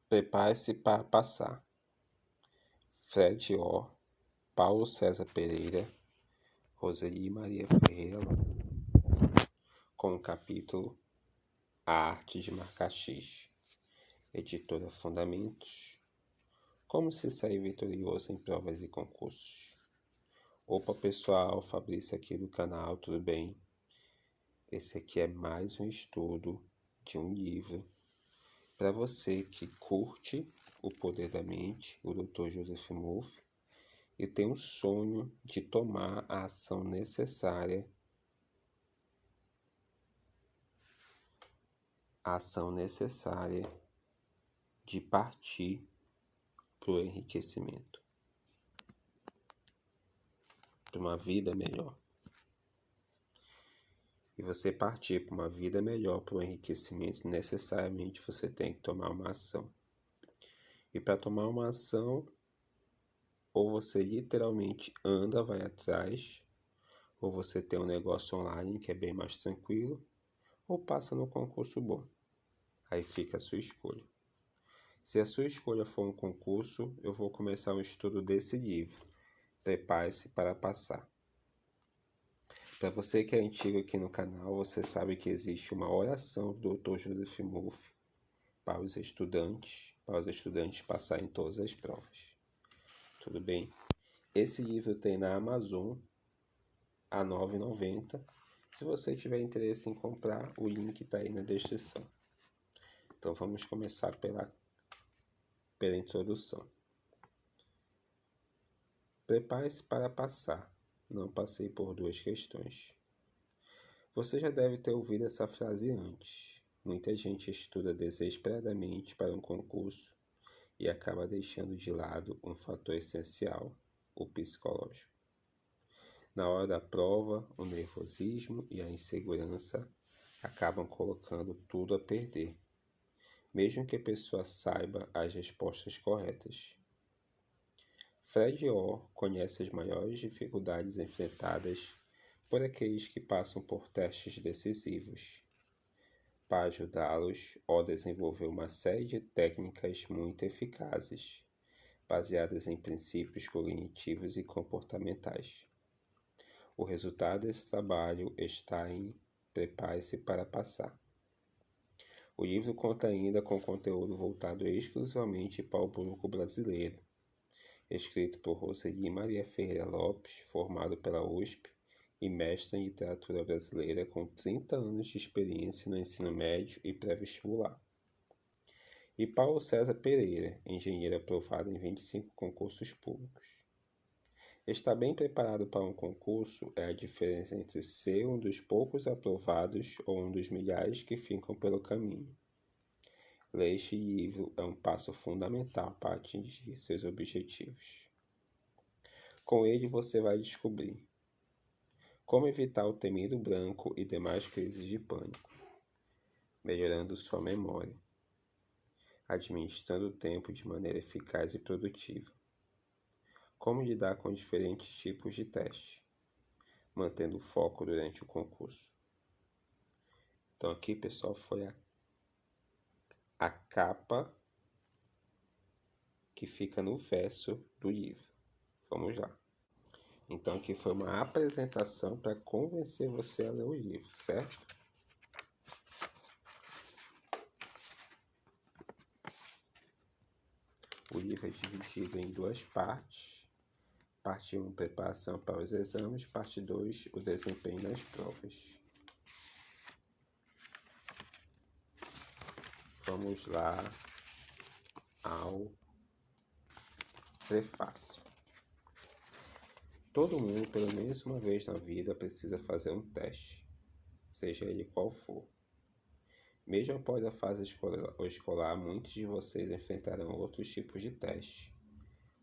Prepare-se para passar. Fred O, Paulo César Pereira, Roseli Maria Ferreira, com o capítulo A Arte de Marcar X. Editora Fundamentos. Como se sair vitorioso em provas e concursos? Opa pessoal, Fabrício aqui do canal, tudo bem? Esse aqui é mais um estudo de um livro para você que curte O Poder da Mente, o Dr. Joseph Murphy, e tem um sonho de tomar a ação necessária de partir para o enriquecimento, para uma vida melhor. E você partir para uma vida melhor, para o enriquecimento, necessariamente você tem que tomar uma ação. E para tomar uma ação, ou você literalmente anda, vai atrás, ou você tem um negócio online que é bem mais tranquilo, ou passa no concurso bom. Aí fica a sua escolha. Se a sua escolha for um concurso, eu vou começar o estudo desse livro. Prepare-se para passar. Para você que é antigo aqui no canal, você sabe que existe uma oração do Dr. Joseph Murphy para os estudantes passarem em todas as provas. Tudo bem? Esse livro tem na Amazon a R$ 9,90. Se você tiver interesse em comprar, o link está aí na descrição. Então vamos começar pela introdução. Prepare-se para passar. Não passei por 2 questões. Você já deve ter ouvido essa frase antes. Muita gente estuda desesperadamente para um concurso e acaba deixando de lado um fator essencial, o psicológico. Na hora da prova, o nervosismo e a insegurança acabam colocando tudo a perder, mesmo que a pessoa saiba as respostas corretas. Fred O conhece as maiores dificuldades enfrentadas por aqueles que passam por testes decisivos. Para ajudá-los, O desenvolveu uma série de técnicas muito eficazes, baseadas em princípios cognitivos e comportamentais. O resultado desse trabalho está em Prepare-se para passar. O livro conta ainda com conteúdo voltado exclusivamente para o público brasileiro, escrito por Roseli Maria Ferreira Lopes, formado pela USP e mestre em literatura brasileira com 30 anos de experiência no ensino médio e pré-vestibular. E Paulo César Pereira, engenheiro aprovado em 25 concursos públicos. Estar bem preparado para um concurso é a diferença entre ser um dos poucos aprovados ou um dos milhares que ficam pelo caminho. Ler este livro é um passo fundamental para atingir seus objetivos. Com ele você vai descobrir como evitar o temido branco e demais crises de pânico, melhorando sua memória, administrando o tempo de maneira eficaz e produtiva, como lidar com diferentes tipos de teste, mantendo o foco durante o concurso. Então aqui, pessoal, foi a capa que fica no verso do livro. Vamos lá. Então aqui foi uma apresentação para convencer você a ler o livro, certo? O livro é dividido em 2 partes. Parte 1, preparação para os exames. Parte 2, o desempenho nas provas. Vamos lá ao prefácio. Todo mundo, pelo menos uma vez na vida, precisa fazer um teste, seja ele qual for. Mesmo após a fase escolar, muitos de vocês enfrentarão outros tipos de teste,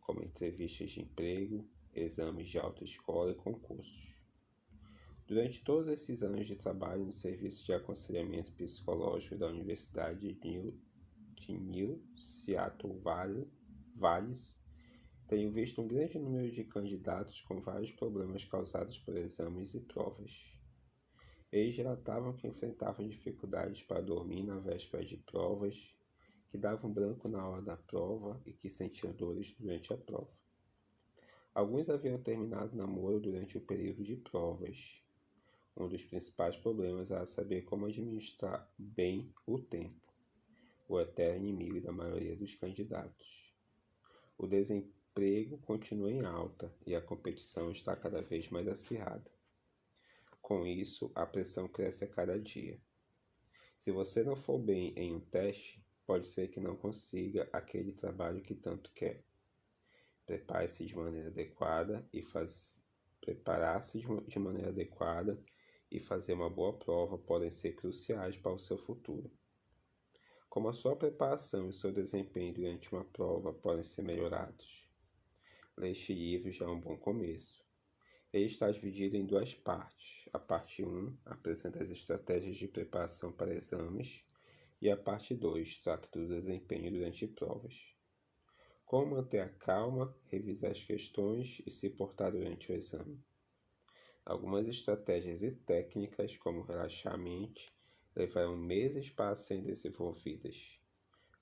como entrevistas de emprego, exames de autoescola e concursos. Durante todos esses anos de trabalho no Serviço de Aconselhamento Psicológico da Universidade de New Seattle Valles, tenho visto um grande número de candidatos com vários problemas causados por exames e provas. Eles relatavam que enfrentavam dificuldades para dormir na véspera de provas, que davam branco na hora da prova e que sentiam dores durante a prova. Alguns haviam terminado namoro durante o período de provas. Um dos principais problemas era saber como administrar bem o tempo, o eterno inimigo da maioria dos candidatos. O desemprego continua em alta e a competição está cada vez mais acirrada. Com isso, a pressão cresce a cada dia. Se você não for bem em um teste, pode ser que não consiga aquele trabalho que tanto quer. Prepare-se de maneira adequada e preparar-se de maneira adequada e fazer uma boa prova podem ser cruciais para o seu futuro. Como a sua preparação e seu desempenho durante uma prova podem ser melhorados. Ler este livro já é um bom começo. Ele está dividido em duas partes. A parte 1 apresenta as estratégias de preparação para exames e a parte 2 trata do desempenho durante provas. Como manter a calma, revisar as questões e se portar durante o exame. Algumas estratégias e técnicas, como relaxar a mente, levarão meses para serem desenvolvidas.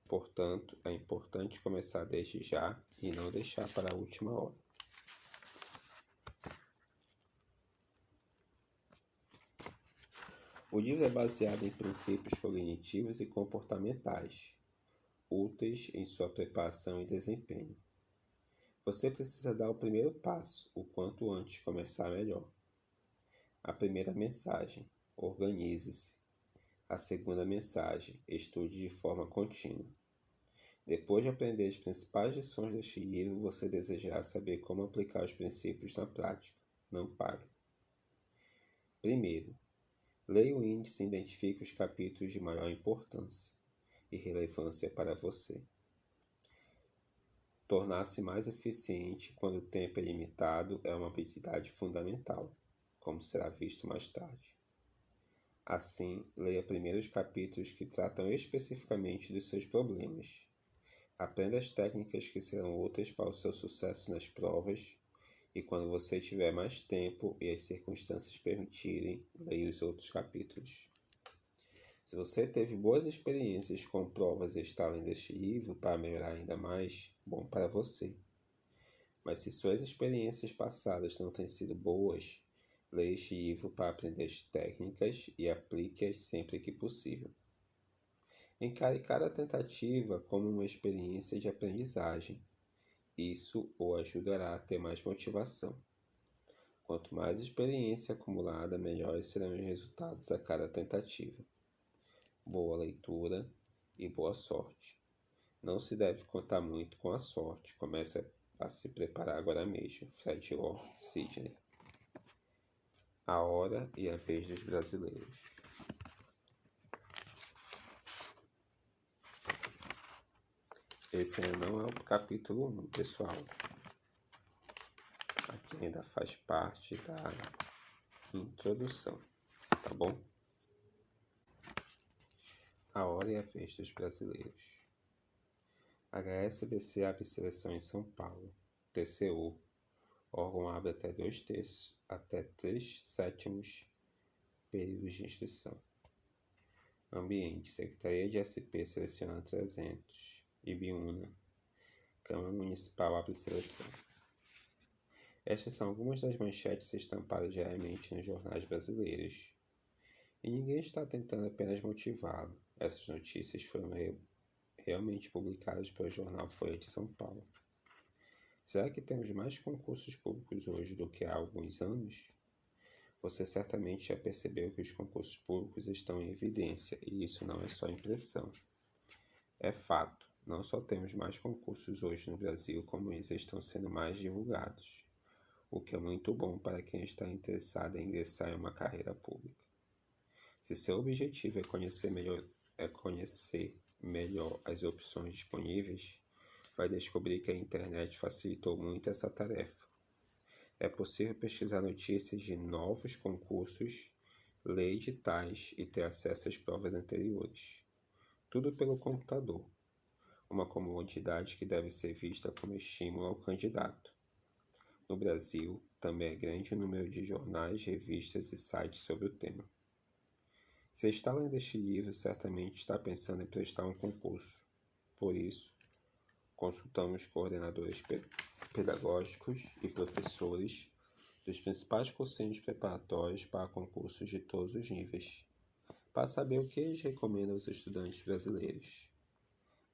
Portanto, é importante começar desde já e não deixar para a última hora. O livro é baseado em princípios cognitivos e comportamentais, úteis em sua preparação e desempenho. Você precisa dar o primeiro passo, o quanto antes começar melhor. A primeira mensagem: organize-se. A segunda mensagem: estude de forma contínua. Depois de aprender as principais lições deste livro, você desejará saber como aplicar os princípios na prática. Não pare. Primeiro, leia o índice e identifique os capítulos de maior importância e relevância para você. Tornar-se mais eficiente quando o tempo é limitado é uma habilidade fundamental, como será visto mais tarde. Assim, leia primeiro os capítulos que tratam especificamente dos seus problemas. Aprenda as técnicas que serão úteis para o seu sucesso nas provas e quando você tiver mais tempo e as circunstâncias permitirem, leia os outros capítulos. Se você teve boas experiências com provas e está lendo este livro para melhorar ainda mais, bom para você. Mas se suas experiências passadas não têm sido boas, leia este livro para aprender as técnicas e aplique-as sempre que possível. Encare cada tentativa como uma experiência de aprendizagem. Isso o ajudará a ter mais motivação. Quanto mais experiência acumulada, melhores serão os resultados a cada tentativa. Boa leitura e boa sorte. Não se deve contar muito com a sorte. Comece a se preparar agora mesmo. Fred Orr, Sydney. A hora e a vez dos brasileiros. Esse ainda não é o capítulo 1, pessoal. Aqui ainda faz parte da introdução, tá bom? A hora e a vez dos brasileiros. HSBC abre seleção em São Paulo. TCU. Órgão abre até 2/3, até 3/7 períodos de inscrição. Ambiente. Secretaria de SP seleciona 300. Ibiúna. Câmara Municipal abre seleção. Estas são algumas das manchetes estampadas diariamente nos jornais brasileiros. E ninguém está tentando apenas motivá-lo. Essas notícias foram realmente publicadas pelo jornal Folha de São Paulo. Será que temos mais concursos públicos hoje do que há alguns anos? Você certamente já percebeu que os concursos públicos estão em evidência, e isso não é só impressão. É fato, não só temos mais concursos hoje no Brasil, como eles estão sendo mais divulgados, o que é muito bom para quem está interessado em ingressar em uma carreira pública. Se seu objetivo é conhecer melhor as opções disponíveis, vai descobrir que a internet facilitou muito essa tarefa. É possível pesquisar notícias de novos concursos, ler editais e ter acesso às provas anteriores. Tudo pelo computador. Uma comodidade que deve ser vista como estímulo ao candidato. No Brasil, também é grande o número de jornais, revistas e sites sobre o tema. Se está lendo este livro, certamente está pensando em prestar um concurso. Por isso, consultamos coordenadores pedagógicos e professores dos principais cursinhos preparatórios para concursos de todos os níveis, para saber o que eles recomendam aos estudantes brasileiros.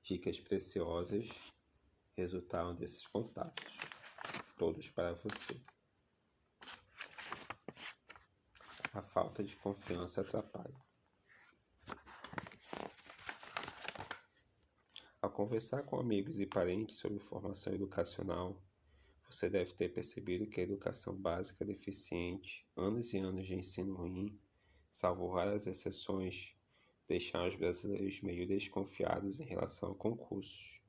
Dicas preciosas resultaram desses contatos, todos para você. A falta de confiança atrapalha. Ao conversar com amigos e parentes sobre formação educacional, você deve ter percebido que a educação básica é deficiente, anos e anos de ensino ruim, salvo raras exceções, deixaram os brasileiros meio desconfiados em relação a concursos.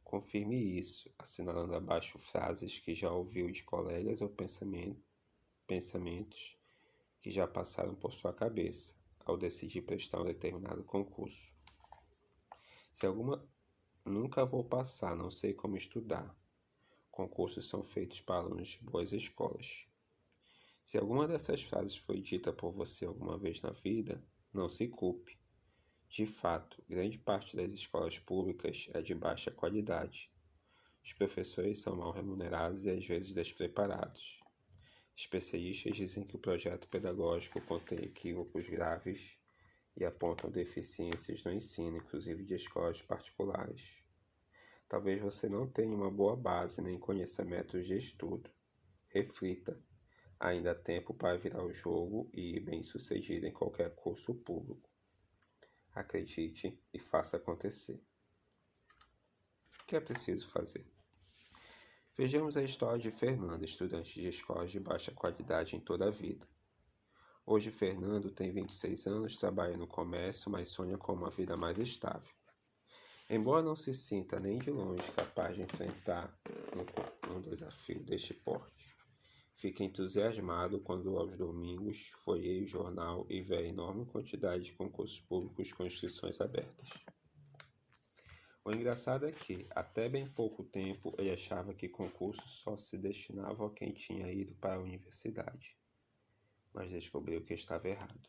Confirme isso, assinalando abaixo frases que já ouviu de colegas ou pensamentos que já passaram por sua cabeça ao decidir prestar um determinado concurso. Se alguma nunca vou passar, não sei como estudar. Concursos são feitos para alunos de boas escolas. Se alguma dessas frases foi dita por você alguma vez na vida, não se culpe. De fato, grande parte das escolas públicas é de baixa qualidade. Os professores são mal remunerados e às vezes despreparados. Especialistas dizem que o projeto pedagógico contém equívocos graves e apontam deficiências no ensino, inclusive de escolas particulares. Talvez você não tenha uma boa base nem conheça métodos de estudo. Reflita. Ainda há tempo para virar o jogo e ir bem-sucedido em qualquer curso público. Acredite e faça acontecer. O que é preciso fazer? Vejamos a história de Fernando, estudante de escolas de baixa qualidade em toda a vida. Hoje Fernando tem 26 anos, trabalha no comércio, mas sonha com uma vida mais estável. Embora não se sinta nem de longe capaz de enfrentar um desafio deste porte, fica entusiasmado quando aos domingos folheia o jornal e vê a enorme quantidade de concursos públicos com inscrições abertas. O engraçado é que, até bem pouco tempo, ele achava que concursos só se destinavam a quem tinha ido para a universidade, mas descobriu que estava errado.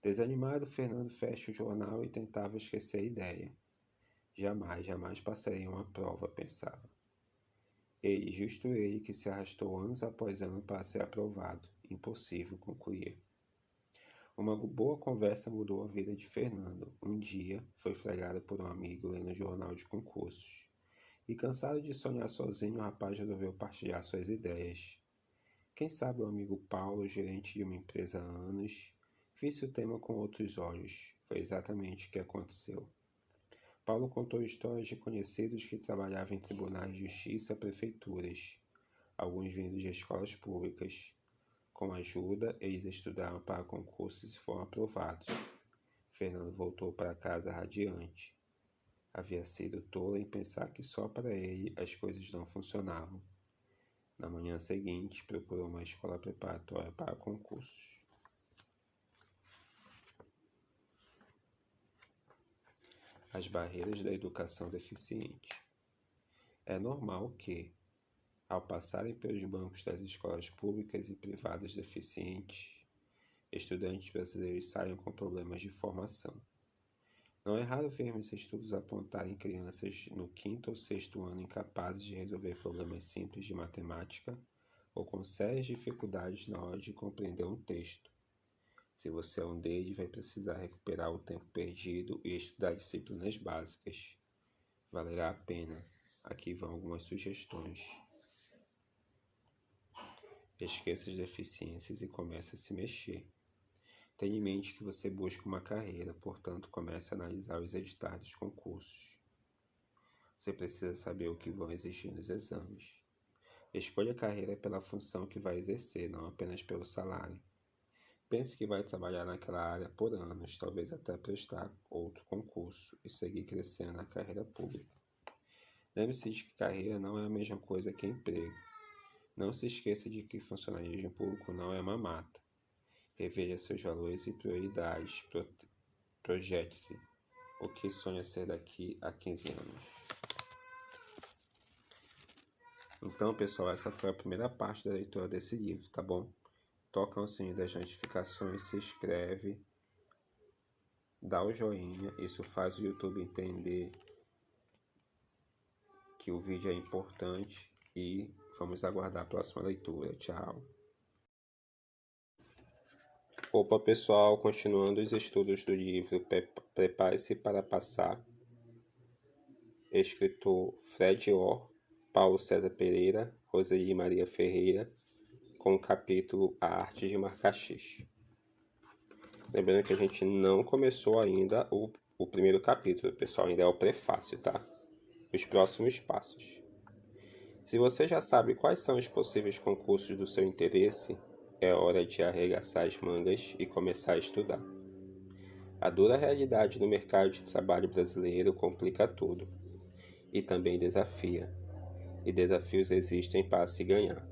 Desanimado, Fernando fecha o jornal e tentava esquecer a ideia. Jamais passarei uma prova, pensava. Justo ele que se arrastou anos após ano para ser aprovado. Impossível, concluía. Uma boa conversa mudou a vida de Fernando. Um dia, foi flagrado por um amigo lendo jornal de concursos. E cansado de sonhar sozinho, o rapaz resolveu partilhar suas ideias. Quem sabe o amigo Paulo, gerente de uma empresa há anos, visse o tema com outros olhos. Foi exatamente o que aconteceu. Paulo contou histórias de conhecidos que trabalhavam em tribunais de justiça, prefeituras, alguns vindos de escolas públicas. Com ajuda, eles estudaram para concursos e foram aprovados. Fernando voltou para casa radiante. Havia sido tolo em pensar que só para ele as coisas não funcionavam. Na manhã seguinte, procurou uma escola preparatória para concursos. As barreiras da educação deficiente. É normal que, ao passarem pelos bancos das escolas públicas e privadas deficientes, estudantes brasileiros saiam com problemas de formação. Não é raro vermos estudos apontarem crianças no 5º ou 6º ano incapazes de resolver problemas simples de matemática ou com sérias dificuldades na hora de compreender um texto. Se você é um deles, vai precisar recuperar o tempo perdido e estudar disciplinas básicas. Valerá a pena. Aqui vão algumas sugestões. Esqueça as deficiências e comece a se mexer. Tenha em mente que você busca uma carreira, portanto, comece a analisar os editais dos concursos. Você precisa saber o que vão exigir nos exames. Escolha a carreira pela função que vai exercer, não apenas pelo salário. Pense que vai trabalhar naquela área por anos, talvez até prestar outro concurso e seguir crescendo na carreira pública. Lembre-se de que carreira não é a mesma coisa que emprego. Não se esqueça de que funcionalismo público não é uma mata. Reveja seus valores e prioridades. Projete-se. O que sonha ser daqui a 15 anos? Então, pessoal, essa foi a primeira parte da leitura desse livro, tá bom? Toca o sininho das notificações, se inscreve dá o joinha, isso faz o YouTube entender que o vídeo é importante e vamos aguardar a próxima leitura. Tchau! Opa, pessoal, continuando os estudos do livro Prepare-se para Passar, escritor Fred Orr, Paulo César Pereira, Roseli Maria Ferreira, com o capítulo A Arte de Marcar X. Lembrando que a gente não começou ainda o primeiro capítulo, pessoal, ainda é o prefácio, tá? Os próximos passos. Se você já sabe quais são os possíveis concursos do seu interesse, é hora de arregaçar as mangas e começar a estudar. A dura realidade do mercado de trabalho brasileiro complica tudo e também desafia. E desafios existem para se ganhar.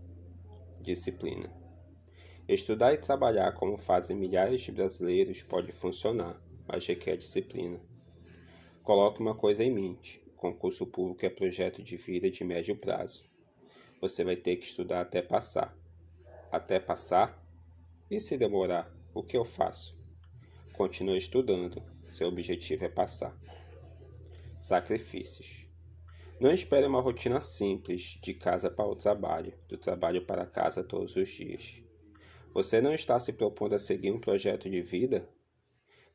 Disciplina. Estudar e trabalhar como fazem milhares de brasileiros pode funcionar, mas requer disciplina. Coloque uma coisa em mente: concurso público é projeto de vida de médio prazo. Você vai ter que estudar até passar. Até passar? E se demorar, o que eu faço? Continue estudando, seu objetivo é passar. Sacrifícios. Não espere uma rotina simples, de casa para o trabalho, do trabalho para casa todos os dias. Você não está se propondo a seguir um projeto de vida?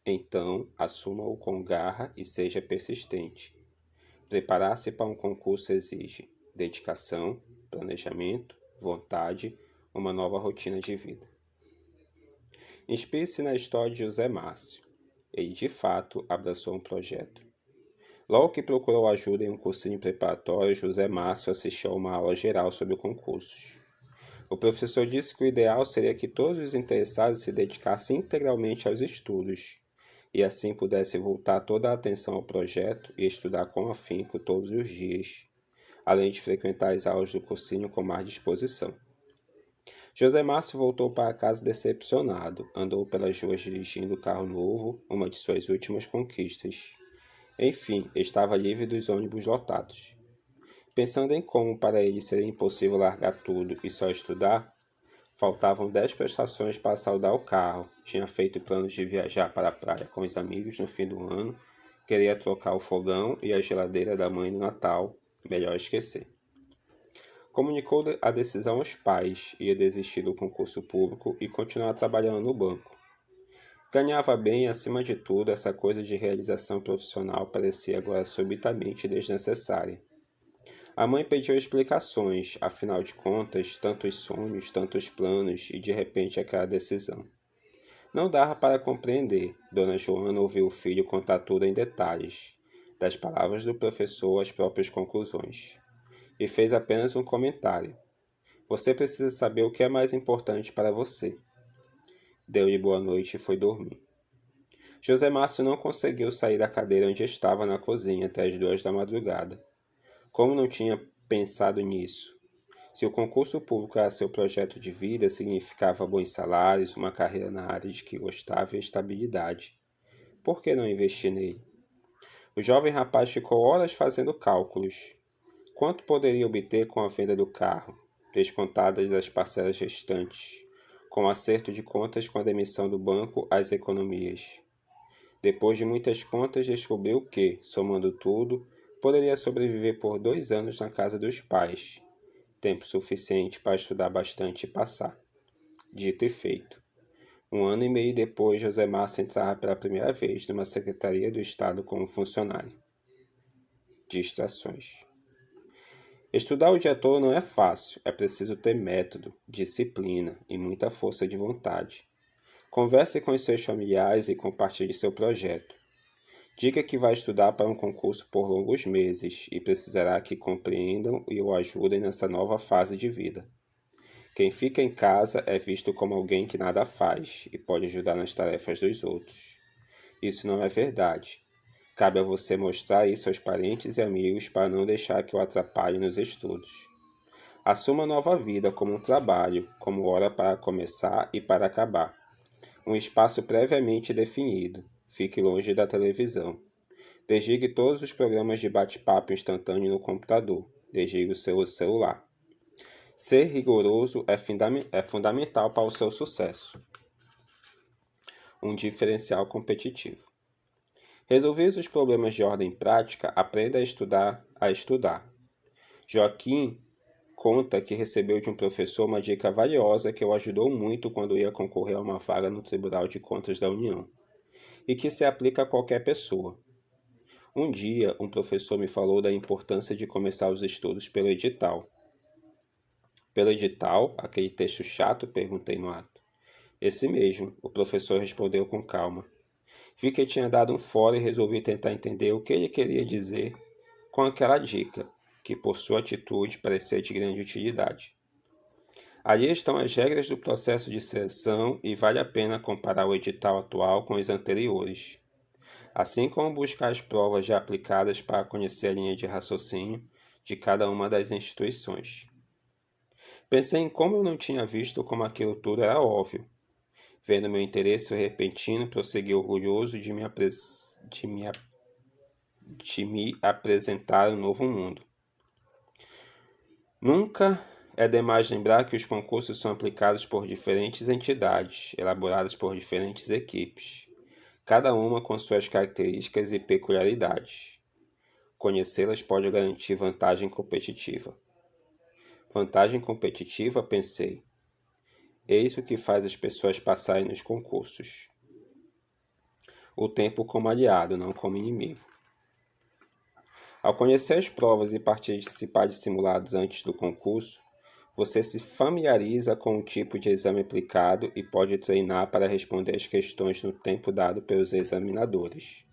Então, assuma-o com garra e seja persistente. Preparar-se para um concurso exige dedicação, planejamento, vontade, uma nova rotina de vida. Inspire-se na história de José Márcio. Ele, de fato, abraçou um projeto. Logo que procurou ajuda em um cursinho preparatório, José Márcio assistiu a uma aula geral sobre concursos. O professor disse que o ideal seria que todos os interessados se dedicassem integralmente aos estudos, e assim pudessem voltar toda a atenção ao projeto e estudar com afinco todos os dias, além de frequentar as aulas do cursinho com mais disposição. José Márcio voltou para casa decepcionado, andou pelas ruas dirigindo o carro novo, uma de suas últimas conquistas. Enfim, estava livre dos ônibus lotados. Pensando em como para ele seria impossível largar tudo e só estudar, faltavam 10 prestações para saldar o carro, tinha feito planos de viajar para a praia com os amigos no fim do ano, queria trocar o fogão e a geladeira da mãe no Natal, melhor esquecer. Comunicou a decisão aos pais, ia desistir do concurso público e continuar trabalhando no banco. Ganhava bem e, acima de tudo, essa coisa de realização profissional parecia agora subitamente desnecessária. A mãe pediu explicações, afinal de contas, tantos sonhos, tantos planos e de repente aquela decisão. Não dava para compreender. Dona Joana ouviu o filho contar tudo em detalhes, das palavras do professor às próprias conclusões, e fez apenas um comentário. Você precisa saber o que é mais importante para você. Deu-lhe boa noite e foi dormir. José Márcio não conseguiu sair da cadeira onde estava na cozinha até as 2 da madrugada. Como não tinha pensado nisso? Se o concurso público era seu projeto de vida, significava bons salários, uma carreira na área de que gostava e estabilidade. Por que não investir nele? O jovem rapaz ficou horas fazendo cálculos. Quanto poderia obter com a venda do carro, descontadas as parcelas restantes, com o acerto de contas com a demissão do banco, as economias? Depois de muitas contas, descobriu que, somando tudo, poderia sobreviver por 2 anos na casa dos pais, tempo suficiente para estudar bastante e passar. Dito e feito. 1 ano e meio depois, José Márcio entrava pela primeira vez numa Secretaria do Estado como funcionário. Distrações. Estudar o dia todo não é fácil, é preciso ter método, disciplina e muita força de vontade. Converse com os seus familiares e compartilhe seu projeto. Diga que vai estudar para um concurso por longos meses e precisará que compreendam e o ajudem nessa nova fase de vida. Quem fica em casa é visto como alguém que nada faz e pode ajudar nas tarefas dos outros. Isso não é verdade. Cabe a você mostrar isso aos parentes e amigos para não deixar que o atrapalhe nos estudos. Assuma a nova vida como um trabalho, como hora para começar e para acabar. Um espaço previamente definido. Fique longe da televisão. Desligue todos os programas de bate-papo instantâneo no computador. Desligue o seu celular. Ser rigoroso é fundamental para o seu sucesso. Um diferencial competitivo. Resolvidos os problemas de ordem prática, aprenda a estudar. Joaquim conta que recebeu de um professor uma dica valiosa que o ajudou muito quando ia concorrer a uma vaga no Tribunal de Contas da União, e que se aplica a qualquer pessoa. Um dia, um professor me falou da importância de começar os estudos pelo edital. Pelo edital? Aquele texto chato? Perguntei no ato. Esse mesmo, o professor respondeu com calma. Vi que tinha dado um fora e resolvi tentar entender o que ele queria dizer com aquela dica, que por sua atitude parecia de grande utilidade. Ali estão as regras do processo de seleção e vale a pena comparar o edital atual com os anteriores, assim como buscar as provas já aplicadas para conhecer a linha de raciocínio de cada uma das instituições. Pensei em como eu não tinha visto como aquilo tudo era óbvio. Vendo meu interesse repentino, prossegui orgulhoso de me apresentar um novo mundo. Nunca é demais lembrar que os concursos são aplicados por diferentes entidades, elaborados por diferentes equipes, cada uma com suas características e peculiaridades. Conhecê-las pode garantir vantagem competitiva. Vantagem competitiva, pensei. Eis o que faz as pessoas passarem nos concursos. O tempo como aliado, não como inimigo. Ao conhecer as provas e participar de simulados antes do concurso, você se familiariza com o tipo de exame aplicado e pode treinar para responder as questões no tempo dado pelos examinadores.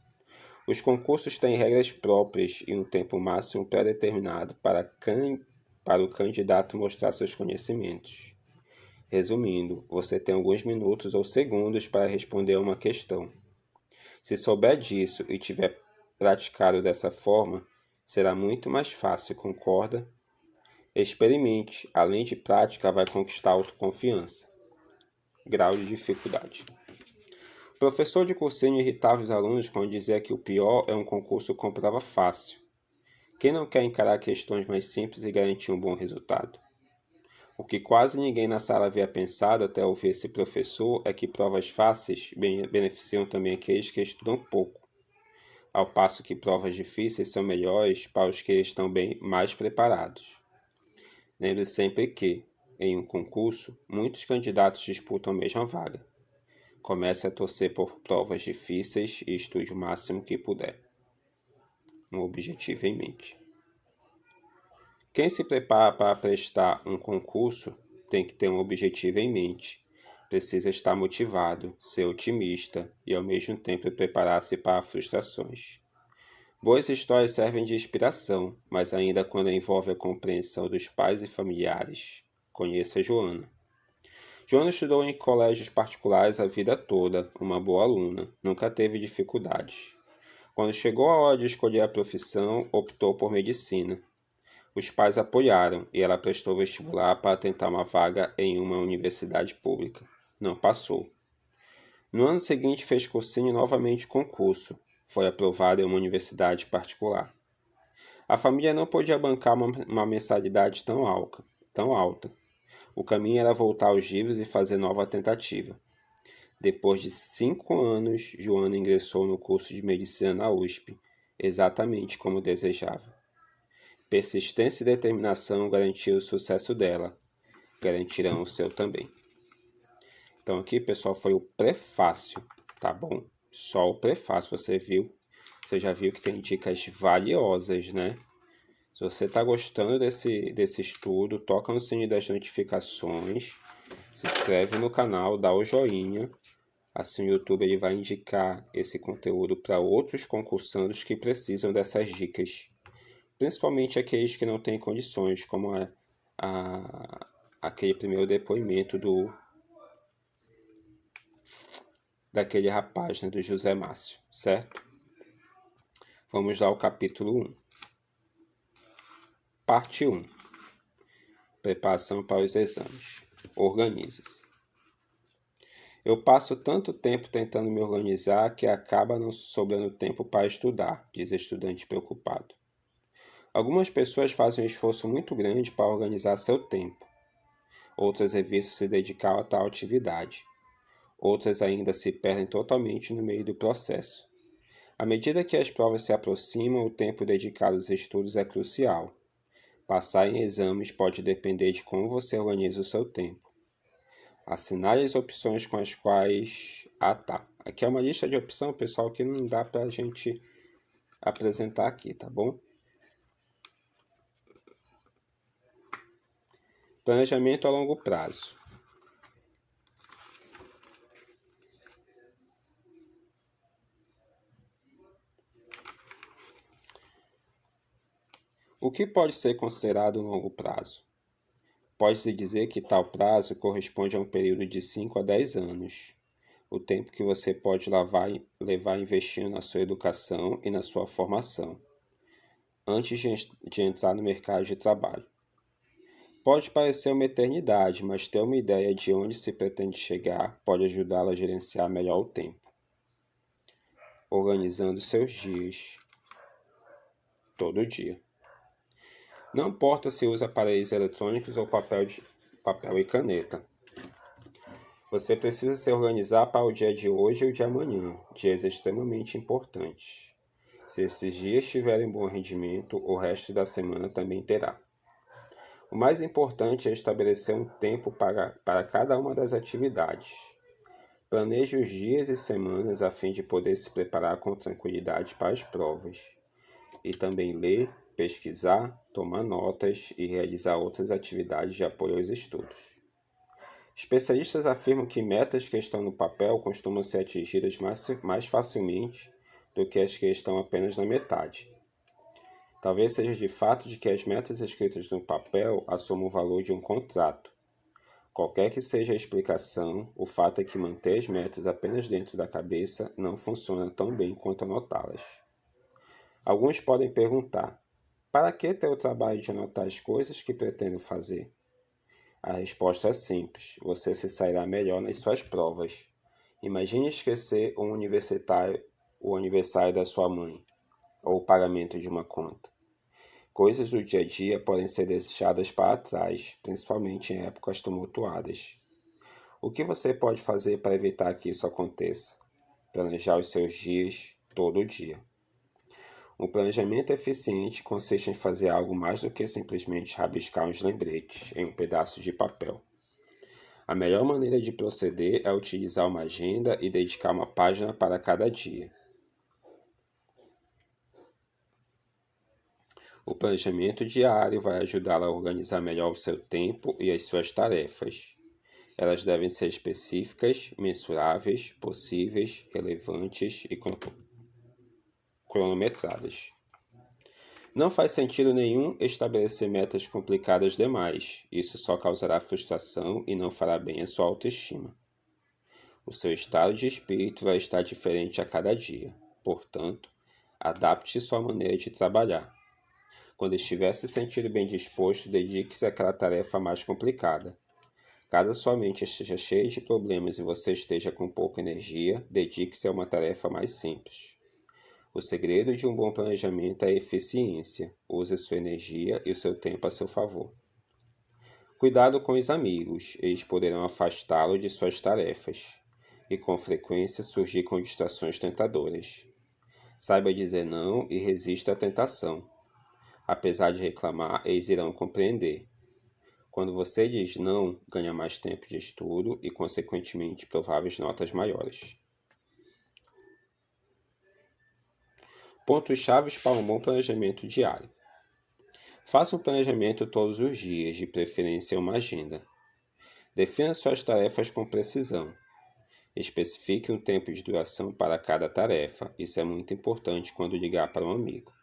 Os concursos têm regras próprias e um tempo máximo pré-determinado para o candidato mostrar seus conhecimentos. Resumindo, você tem alguns minutos ou segundos para responder uma questão. Se souber disso e tiver praticado dessa forma, será muito mais fácil, concorda? Experimente, além de prática, vai conquistar autoconfiança. Grau de dificuldade. O professor de cursinho irritava os alunos quando dizia que o pior é um concurso com prova fácil. Quem não quer encarar questões mais simples e garantir um bom resultado? O que quase ninguém na sala havia pensado até ouvir esse professor é que provas fáceis beneficiam também aqueles que estudam pouco, ao passo que provas difíceis são melhores para os que estão bem mais preparados. Lembre sempre que, em um concurso, muitos candidatos disputam a mesma vaga. Comece a torcer por provas difíceis e estude o máximo que puder. Um objetivo em mente. Quem se prepara para prestar um concurso tem que ter um objetivo em mente. Precisa estar motivado, ser otimista e, ao mesmo tempo, preparar-se para frustrações. Boas histórias servem de inspiração, mas ainda quando envolve a compreensão dos pais e familiares. Conheça Joana. Joana estudou em colégios particulares a vida toda, uma boa aluna, nunca teve dificuldades. Quando chegou a hora de escolher a profissão, optou por medicina. Os pais apoiaram e ela prestou vestibular para tentar uma vaga em uma universidade pública. Não passou. No ano seguinte fez cursinho novamente concurso. Foi aprovada em uma universidade particular. A família não podia bancar uma mensalidade tão alta. O caminho era voltar aos livros e fazer nova tentativa. Depois de 5 anos, Joana ingressou no curso de medicina na USP, exatamente como desejava. Persistência e determinação garantiram o sucesso dela. Garantirão o seu também. Então aqui, pessoal, foi o prefácio, tá bom? Só o prefácio, você já viu que tem dicas valiosas, né? Se você está gostando desse estudo, toca no sininho das notificações, se inscreve no canal, dá o joinha. Assim o YouTube ele vai indicar esse conteúdo para outros concursandos que precisam dessas dicas. Principalmente aqueles que não têm condições, como aquele primeiro depoimento daquele rapaz, né, do José Márcio, certo? Vamos lá ao capítulo 1. Parte 1. Preparação para os exames. Organize-se. Eu passo tanto tempo tentando me organizar que acaba não sobrando tempo para estudar, diz a estudante preocupado. Algumas pessoas fazem um esforço muito grande para organizar seu tempo. Outras evitam se dedicar a tal atividade. Outras ainda se perdem totalmente no meio do processo. À medida que as provas se aproximam, o tempo dedicado aos estudos é crucial. Passar em exames pode depender de como você organiza o seu tempo. Assinale as opções com as quais... tá. Aqui é uma lista de opção, pessoal, que não dá para a gente apresentar aqui, tá bom? Planejamento a longo prazo. O que pode ser considerado um longo prazo? Pode-se dizer que tal prazo corresponde a um período de 5 a 10 anos, o tempo que você pode levar investindo na sua educação e na sua formação, antes de entrar no mercado de trabalho. Pode parecer uma eternidade, mas ter uma ideia de onde se pretende chegar pode ajudá-lo a gerenciar melhor o tempo. Organizando seus dias, todo dia. Não importa se usa aparelhos eletrônicos ou papel e caneta. Você precisa se organizar para o dia de hoje e o de amanhã, dias extremamente importantes. Se esses dias tiverem bom rendimento, o resto da semana também terá. O mais importante é estabelecer um tempo para cada uma das atividades. Planeje os dias e semanas a fim de poder se preparar com tranquilidade para as provas. E também ler, pesquisar, tomar notas e realizar outras atividades de apoio aos estudos. Especialistas afirmam que metas que estão no papel costumam ser atingidas mais facilmente do que as que estão apenas na metade. Talvez seja de fato de que as metas escritas no papel assumam o valor de um contrato. Qualquer que seja a explicação, o fato é que manter as metas apenas dentro da cabeça não funciona tão bem quanto anotá-las. Alguns podem perguntar: para que ter o trabalho de anotar as coisas que pretendo fazer? A resposta é simples: você se sairá melhor nas suas provas. Imagine esquecer o aniversário da sua mãe, ou o pagamento de uma conta. Coisas do dia a dia podem ser deixadas para trás, principalmente em épocas tumultuadas. O que você pode fazer para evitar que isso aconteça? Planejar os seus dias todo dia. Um planejamento eficiente consiste em fazer algo mais do que simplesmente rabiscar uns lembretes em um pedaço de papel. A melhor maneira de proceder é utilizar uma agenda e dedicar uma página para cada dia. O planejamento diário vai ajudá-la a organizar melhor o seu tempo e as suas tarefas. Elas devem ser específicas, mensuráveis, possíveis, relevantes e cronometradas. Não faz sentido nenhum estabelecer metas complicadas demais. Isso só causará frustração e não fará bem à sua autoestima. O seu estado de espírito vai estar diferente a cada dia. Portanto, adapte sua maneira de trabalhar. Quando estiver se sentindo bem disposto, dedique-se àquela tarefa mais complicada. Caso sua mente esteja cheia de problemas e você esteja com pouca energia, dedique-se a uma tarefa mais simples. O segredo de um bom planejamento é a eficiência. Use sua energia e o seu tempo a seu favor. Cuidado com os amigos, eles poderão afastá-lo de suas tarefas e com frequência surgir com distrações tentadoras. Saiba dizer não e resista à tentação. Apesar de reclamar, eles irão compreender. Quando você diz não, ganha mais tempo de estudo e, consequentemente, prováveis notas maiores. Pontos-chave para um bom planejamento diário. Faça um planejamento todos os dias, de preferência em uma agenda. Defina suas tarefas com precisão. Especifique um tempo de duração para cada tarefa. Isso é muito importante quando ligar para um amigo.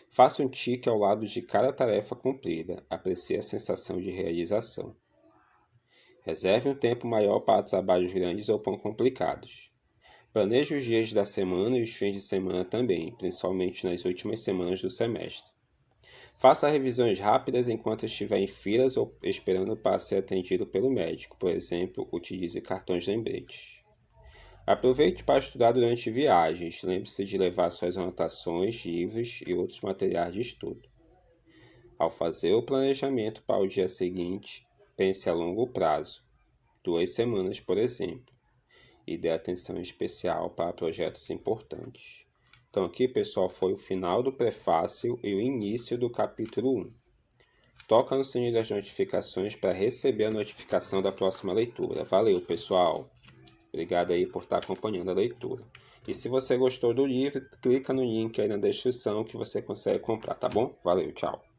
Faça um tique ao lado de cada tarefa cumprida. Aprecie a sensação de realização. Reserve um tempo maior para trabalhos grandes ou complicados. Planeje os dias da semana e os fins de semana também, principalmente nas últimas semanas do semestre. Faça revisões rápidas enquanto estiver em filas ou esperando para ser atendido pelo médico. Por exemplo, utilize cartões lembretes. Aproveite para estudar durante viagens. Lembre-se de levar suas anotações, livros e outros materiais de estudo. Ao fazer o planejamento para o dia seguinte, pense a longo prazo, 2 semanas, por exemplo, e dê atenção especial para projetos importantes. Então aqui, pessoal, foi o final do prefácio e o início do capítulo 1. Toca no sininho das notificações para receber a notificação da próxima leitura. Valeu, pessoal! Obrigado aí por estar acompanhando a leitura. E se você gostou do livro, clica no link aí na descrição que você consegue comprar, tá bom? Valeu, tchau!